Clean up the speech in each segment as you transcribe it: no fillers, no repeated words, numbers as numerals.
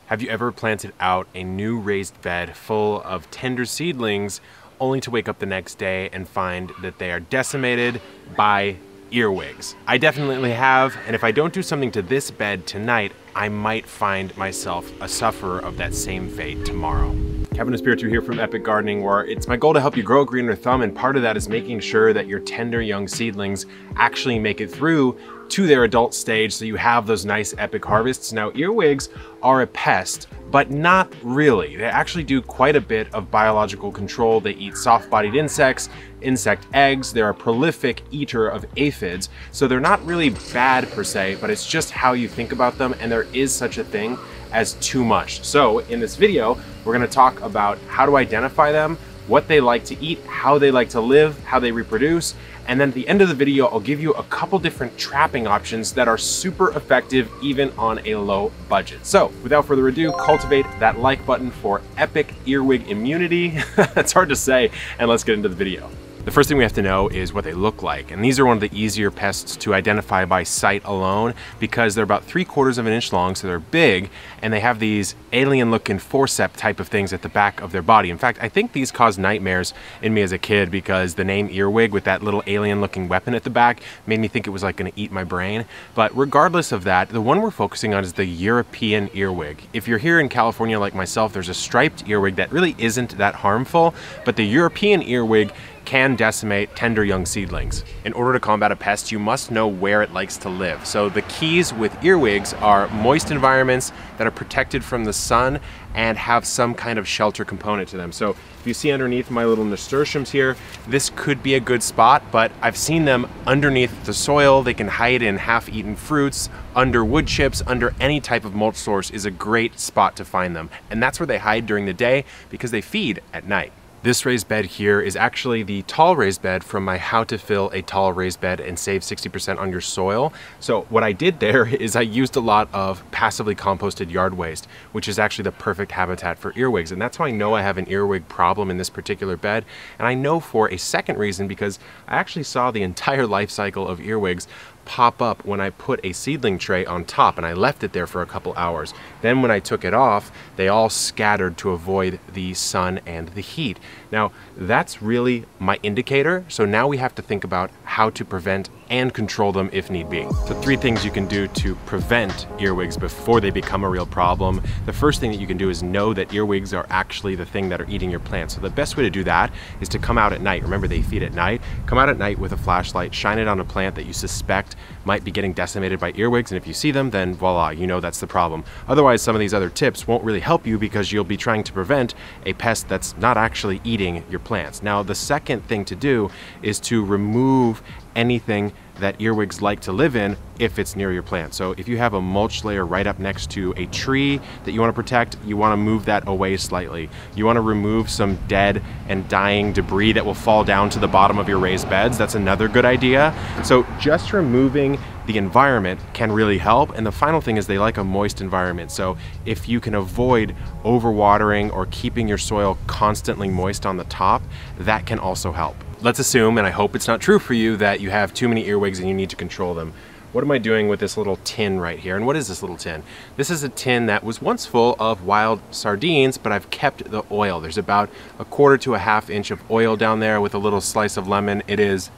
Have you ever planted out a new raised bed full of tender seedlings only to wake up the next day and find that they are decimated by earwigs? I definitely have, and if I don't do something to this bed tonight, I might find myself a sufferer of that same fate tomorrow. Kevin Espiritu here from Epic Gardening, where it's my goal to help you grow a greener thumb, and part of that is making sure that your tender young seedlings actually make it through to their adult stage so you have those nice epic harvests. Now, earwigs are a pest, but not really. They actually do quite a bit of biological control. They eat soft-bodied insects, insect eggs. They're a prolific eater of aphids, so they're not really bad per se, but it's just how you think about them, and there is such a thing as too much. So in this video, we're gonna talk about how to identify them, what they like to eat, how they like to live, how they reproduce, and then at the end of the video, I'll give you a couple different trapping options that are super effective even on a low budget. So without further ado, cultivate that like button for epic earwig immunity. It's hard to say, and let's get into the video. The first thing we have to know is what they look like. And these are one of the easier pests to identify by sight alone because they're about 3/4 of an inch long, so they're big, and they have these alien looking forceps type of things at the back of their body. In fact, I think these caused nightmares in me as a kid because the name earwig with that little alien looking weapon at the back made me think it was like gonna eat my brain. But regardless of that, the one we're focusing on is the European earwig. If you're here in California like myself, there's a striped earwig that really isn't that harmful, but the European earwig can decimate tender young seedlings. In order to combat a pest, you must know where it likes to live. So the keys with earwigs are moist environments that are protected from the sun and have some kind of shelter component to them. So if you see underneath my little nasturtiums here, this could be a good spot, but I've seen them underneath the soil. They can hide in half-eaten fruits, under wood chips, under any type of mulch source is a great spot to find them. And that's where they hide during the day because they feed at night. This raised bed here is actually the tall raised bed from my How to Fill a Tall Raised Bed and Save 60% on Your Soil. So what I did there is I used a lot of passively composted yard waste, which is actually the perfect habitat for earwigs. And that's how I know I have an earwig problem in this particular bed. And I know for a second reason because I actually saw the entire life cycle of earwigs pop up when I put a seedling tray on top and I left it there for a couple hours. Then when I took it off, they all scattered to avoid the sun and the heat. Now, that's really my indicator. So now we have to think about how to prevent and control them if need be. So 3 things you can do to prevent earwigs before they become a real problem. The first thing that you can do is know that earwigs are actually the thing that are eating your plants. So the best way to do that is to come out at night. Remember, they feed at night. Come out at night with a flashlight, shine it on a plant that you suspect might be getting decimated by earwigs, and if you see them, then voila, you know that's the problem. Otherwise, some of these other tips won't really help you because you'll be trying to prevent a pest that's not actually eating your plants. Now, the second thing to do is to remove anything that earwigs like to live in if it's near your plant. So if you have a mulch layer right up next to a tree that you want to protect, you want to move that away slightly. You want to remove some dead and dying debris that will fall down to the bottom of your raised beds. That's another good idea. So just removing the environment can really help. And the final thing is they like a moist environment. So if you can avoid overwatering or keeping your soil constantly moist on the top, that can also help. Let's assume, and I hope it's not true for you, that you have too many earwigs and you need to control them. What am I doing with this little tin right here? And what is this little tin? This is a tin that was once full of wild sardines, but I've kept the oil. There's about 1/4 to 1/2 inch of oil down there with a little slice of lemon. It is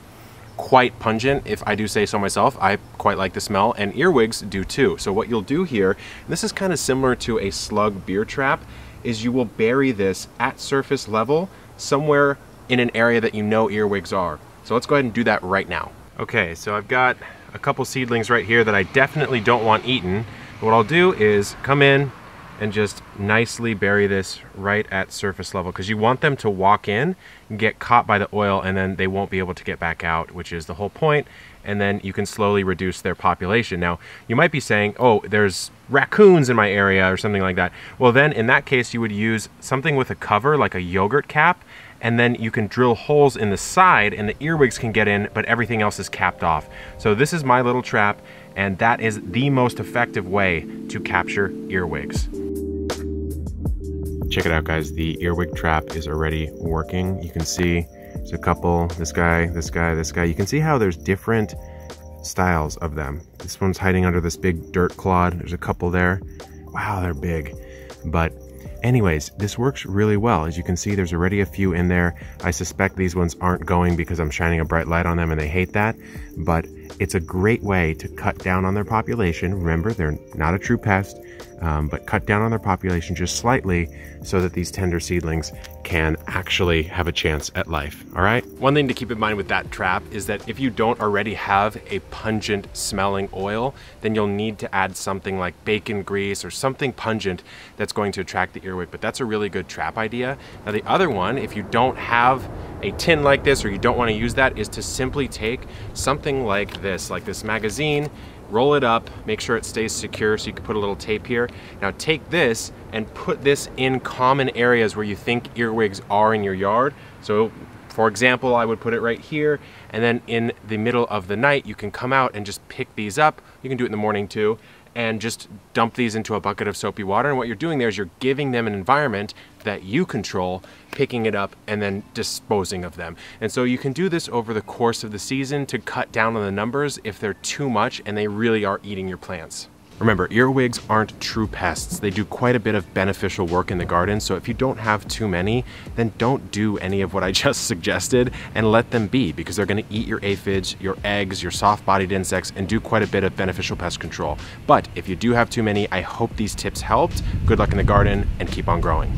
quite pungent, if I do say so myself. I quite like the smell, and earwigs do too. So what you'll do here, and this is kind of similar to a slug beer trap, is you will bury this at surface level somewhere in an area that you know earwigs are. So let's go ahead and do that right now. Okay, so I've got a couple seedlings right here that I definitely don't want eaten. What I'll do is come in and just nicely bury this right at surface level because you want them to walk in and get caught by the oil and then they won't be able to get back out, which is the whole point. And then you can slowly reduce their population. Now, you might be saying, oh, there's raccoons in my area or something like that. Well, then in that case, you would use something with a cover like a yogurt cap, and then you can drill holes in the side and the earwigs can get in, but everything else is capped off. So this is my little trap, and that is the most effective way to capture earwigs. Check it out, guys. The Earwig Trap is already working. You can see there's a couple, this guy, this guy, this guy. You can see how there's different styles of them. This one's hiding under this big dirt clod. There's a couple there. wow, they're big. But anyways, this works really well. As you can see, there's already a few in there. I suspect these ones aren't going because I'm shining a bright light on them and they hate that. But it's a great way to cut down on their population. Remember, they're not a true pest, but cut down on their population just slightly so that these tender seedlings can actually have a chance at life, all right? One thing to keep in mind with that trap is that if you don't already have a pungent smelling oil, then you'll need to add something like bacon grease or something pungent that's going to attract the earwig, but that's a really good trap idea. Now the other one, if you don't have a tin like this or you don't want to use that, is to simply take something like this magazine, roll it up, make sure it stays secure so you can put a little tape here. Now take this and put this in common areas where you think earwigs are in your yard. So for example, I would put it right here, and then in the middle of the night, you can come out and just pick these up. You can do it in the morning too, and just dump these into a bucket of soapy water. And what you're doing there is you're giving them an environment that you control, picking it up and then disposing of them. And so you can do this over the course of the season to cut down on the numbers if they're too much and they really are eating your plants. Remember, earwigs aren't true pests. They do quite a bit of beneficial work in the garden, so if you don't have too many, then don't do any of what I just suggested and let them be, because they're gonna eat your aphids, your eggs, your soft-bodied insects, and do quite a bit of beneficial pest control. But if you do have too many, I hope these tips helped. Good luck in the garden and keep on growing.